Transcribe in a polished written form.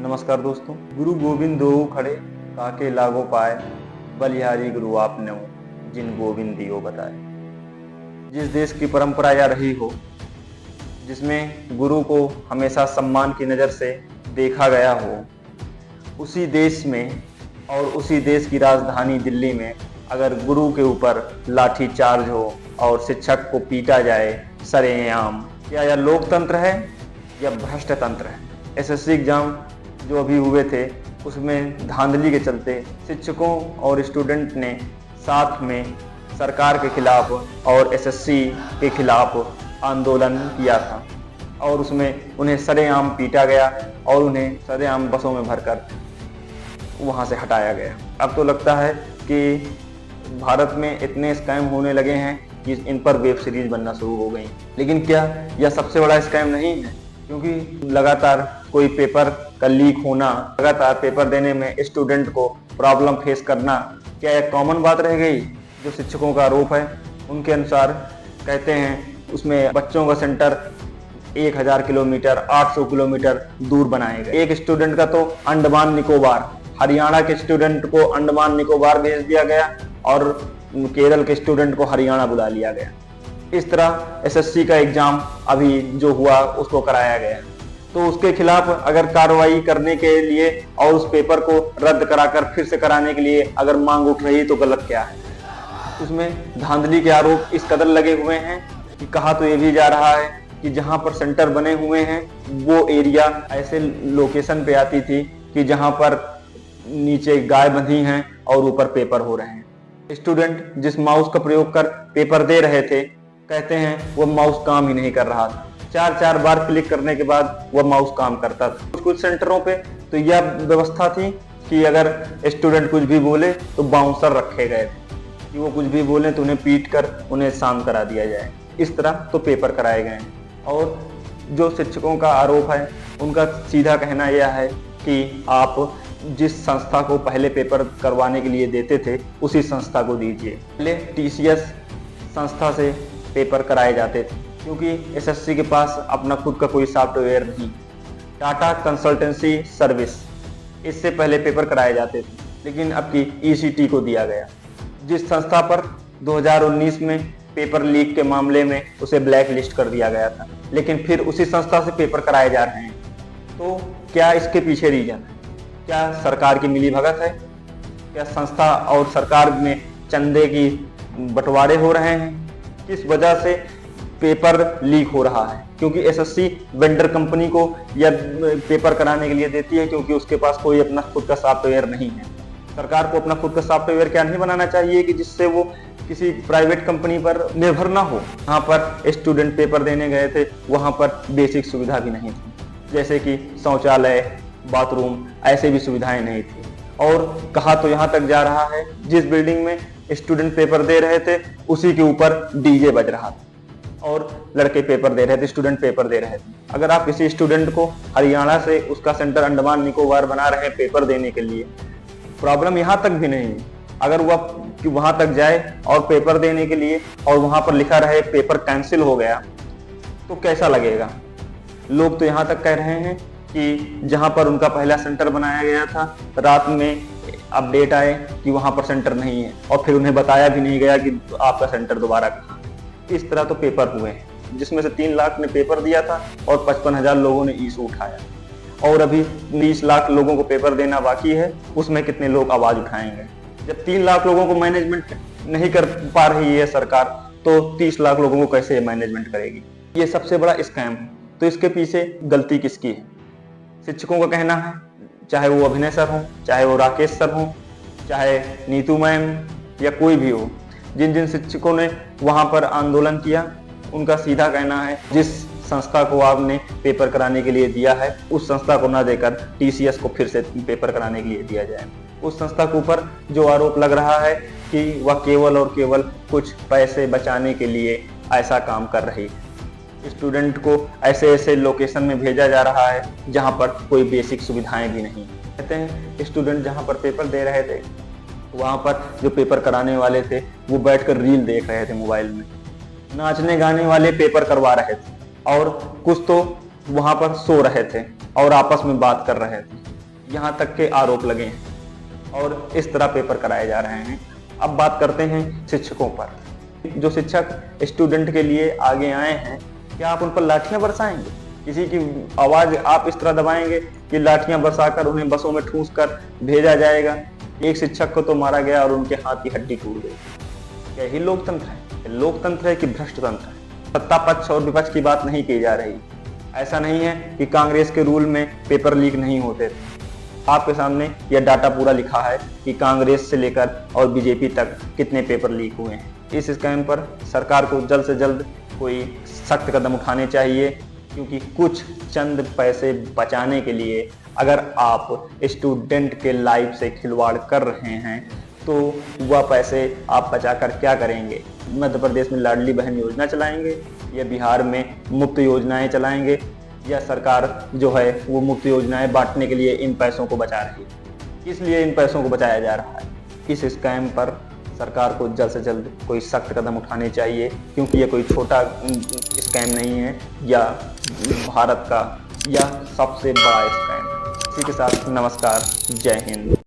नमस्कार दोस्तों। गुरु गोविंद दोऊ खड़े काके लागो पाए, बलिहारी गुरु आपने जिन गोविंद दियो बताए। जिस देश की परंपरा या रही हो, जिसमें गुरु को हमेशा सम्मान की नज़र से देखा गया हो, उसी देश में और उसी देश की राजधानी दिल्ली में अगर गुरु के ऊपर लाठी चार्ज हो और शिक्षक को पीटा जाए सरेआम, क्या यह लोकतंत्र है या भ्रष्ट तंत्र है? एसएससी एग्जाम जो अभी हुए थे उसमें धांधली के चलते शिक्षकों और स्टूडेंट ने साथ में सरकार के खिलाफ और एसएससी के खिलाफ आंदोलन किया था और उसमें उन्हें सरेआम पीटा गया और उन्हें सरेआम बसों में भरकर वहां से हटाया गया। अब तो लगता है कि भारत में इतने स्कैम होने लगे हैं कि इन पर वेब सीरीज बनना शुरू हो गई। लेकिन क्या यह सबसे बड़ा स्कैम नहीं है? क्योंकि लगातार कोई पेपर का लीक होना, लगातार पेपर देने में स्टूडेंट को प्रॉब्लम फेस करना, क्या यह कॉमन बात रह गई? जो शिक्षकों का आरोप है उनके अनुसार कहते हैं उसमें बच्चों का सेंटर 1000 किलोमीटर 800 किलोमीटर दूर बनाए गए। एक स्टूडेंट का तो अंडमान निकोबार, हरियाणा के स्टूडेंट को अंडमान निकोबार भेज दिया गया और केरल के स्टूडेंट को हरियाणा बुला लिया गया। इस तरह एसएससी का एग्जाम अभी जो हुआ उसको कराया गया, तो उसके खिलाफ अगर कार्रवाई करने के लिए और उस पेपर को रद्द कराकर फिर से कराने के लिए अगर मांग उठ रही तो गलत क्या है? उसमें धांधली के आरोप इस कदर लगे हुए हैं कि कहा तो ये भी जा रहा है कि जहां पर सेंटर बने हुए हैं वो एरिया ऐसे लोकेशन पे आती थी कि जहां पर नीचे गाय बंधी हैं और ऊपर पेपर हो रहे हैं। स्टूडेंट जिस माउस का प्रयोग कर पेपर दे रहे थे, कहते हैं वो माउस काम ही नहीं कर रहा था। 4 बार क्लिक करने के बाद वह माउस काम करता था। कुछ सेंटरों पे तो यह व्यवस्था थी कि अगर स्टूडेंट कुछ भी बोले तो बाउंसर रखे गए थे कि वो कुछ भी बोले तो उन्हें पीट कर उन्हें शांत करा दिया जाए। इस तरह तो पेपर कराए गए हैं। और जो शिक्षकों का आरोप है उनका सीधा कहना यह है कि आप जिस संस्था को पहले पेपर करवाने के लिए देते थे उसी संस्था को दीजिए। पहले टीसीएस संस्था से पेपर कराए जाते थे क्योंकि एसएससी के पास अपना खुद का कोई सॉफ्टवेयर नहीं। टाटा कंसल्टेंसी सर्विस, इससे पहले पेपर कराए जाते थे, लेकिन अब की ईसीटी को दिया गया। जिस संस्था पर 2019 में पेपर लीक के मामले में उसे ब्लैक लिस्ट कर दिया गया था, लेकिन फिर उसी संस्था से पेपर कराए जा रहे हैं। तो क्या इसके पीछे रीजन है? क्या सरकार की मिलीभगत है? क्या संस्था और सरकार में चंदे की बंटवारे हो रहे हैं? किस वजह से पेपर लीक हो रहा है? क्योंकि एसएससी वेंडर कंपनी को या पेपर कराने के लिए देती है क्योंकि उसके पास कोई अपना खुद का सॉफ्टवेयर नहीं है। सरकार को अपना खुद का सॉफ्टवेयर क्या नहीं बनाना चाहिए कि जिससे वो किसी प्राइवेट कंपनी पर निर्भर ना हो? यहाँ पर स्टूडेंट पेपर देने गए थे, वहां पर बेसिक सुविधा भी नहीं थी, जैसे कि शौचालय, बाथरूम, ऐसे भी सुविधाएं नहीं थी। और कहा तो यहाँ तक जा रहा है जिस बिल्डिंग में स्टूडेंट पेपर दे रहे थे उसी के ऊपर डीजे बज रहा था और लड़के पेपर दे रहे थे, स्टूडेंट पेपर दे रहे थे। अगर आप किसी स्टूडेंट को हरियाणा से उसका सेंटर अंडमान निकोबार बना रहे हैं पेपर देने के लिए, प्रॉब्लम यहाँ तक भी नहीं है। अगर वह वहां तक जाए और पेपर देने के लिए और वहां पर लिखा रहे पेपर कैंसिल हो गया तो कैसा लगेगा? लोग तो यहाँ तक कह रहे हैं कि जहां पर उनका पहला सेंटर बनाया गया था, रात में अपडेट आए कि वहां पर सेंटर नहीं है और फिर उन्हें बताया भी नहीं गया कि आपका सेंटर दोबारा कहाँ। इस तरह तो पेपर हुए हैं जिसमें से 3 लाख ने पेपर दिया था और 55,000 लोगों ने इशू उठाया, और अभी 20 लाख लोगों को पेपर देना बाकी है। उसमें कितने लोग आवाज उठाएंगे? जब 3 लाख लोगों को मैनेजमेंट नहीं कर पा रही है सरकार, तो 30 लाख लोगों को कैसे मैनेजमेंट करेगी? ये सबसे बड़ा स्कैम है। तो इसके पीछे गलती किसकी है? शिक्षकों का कहना है, चाहे वो अभिनय सर हो, चाहे वो राकेश सर हो, चाहे नीतू मैम या कोई भी हो, जिन जिन शिक्षकों ने वहां पर आंदोलन किया, उनका सीधा कहना है जिस संस्था को आपने पेपर कराने के लिए दिया है उस संस्था को ना देकर टीसीएस को फिर से पेपर कराने के लिए दिया जाए। उस संस्था के ऊपर जो आरोप लग रहा है कि वह केवल और केवल कुछ पैसे बचाने के लिए ऐसा काम कर रही है। स्टूडेंट को ऐसे ऐसे लोकेशन में भेजा जा रहा है जहां पर कोई बेसिक सुविधाएं भी नहीं। कहते हैं स्टूडेंट जहां पर पेपर दे रहे थे वहां पर जो पेपर कराने वाले थे वो बैठकर रील देख रहे थे मोबाइल में, नाचने गाने वाले पेपर करवा रहे थे और कुछ तो वहां पर सो रहे थे और आपस में बात कर रहे थे। यहाँ तक के आरोप लगे हैं और इस तरह पेपर कराए जा रहे हैं। अब बात करते हैं शिक्षकों पर। जो शिक्षक स्टूडेंट के लिए आगे आए हैं, क्या आप उन पर लाठियां बरसाएंगे? किसी की आवाज आप इस तरह दबाएंगे कि लाठियां बरसाकर उन्हें बसों में ठूंस कर भेजा जाएगा? एक शिक्षक को तो मारा गया और उनके हाथ की हड्डी टूट गई। क्या यही लोकतंत्र है? लोकतंत्र है कि भ्रष्ट तंत्र है? सत्ता पक्ष और विपक्ष की बात नहीं की जा रही। ऐसा नहीं है कि कांग्रेस के रूल में पेपर लीक नहीं होते थे। आपके सामने यह डाटा पूरा लिखा है कि कांग्रेस से लेकर और बीजेपी तक कितने पेपर लीक हुए हैं। इस स्कैम पर सरकार को जल्द से जल्द कोई सख्त कदम उठाने चाहिए, क्योंकि कुछ चंद पैसे बचाने के लिए अगर आप स्टूडेंट के लाइफ से खिलवाड़ कर रहे हैं तो वह पैसे आप बचाकर क्या करेंगे? मध्य प्रदेश में लाडली बहन योजना चलाएंगे या बिहार में मुफ्त योजनाएं चलाएंगे, या सरकार जो है वो मुफ्त योजनाएं बांटने के लिए इन पैसों को बचा रही है? इसलिए इन पैसों को बचाया जा रहा है। इस स्कैम पर सरकार को जल्द से जल्द कोई सख्त कदम उठाने चाहिए, क्योंकि ये कोई छोटा स्कैम नहीं है, या भारत का यह सबसे बड़ा स्कैम है। इसी के साथ नमस्कार, जय हिंद।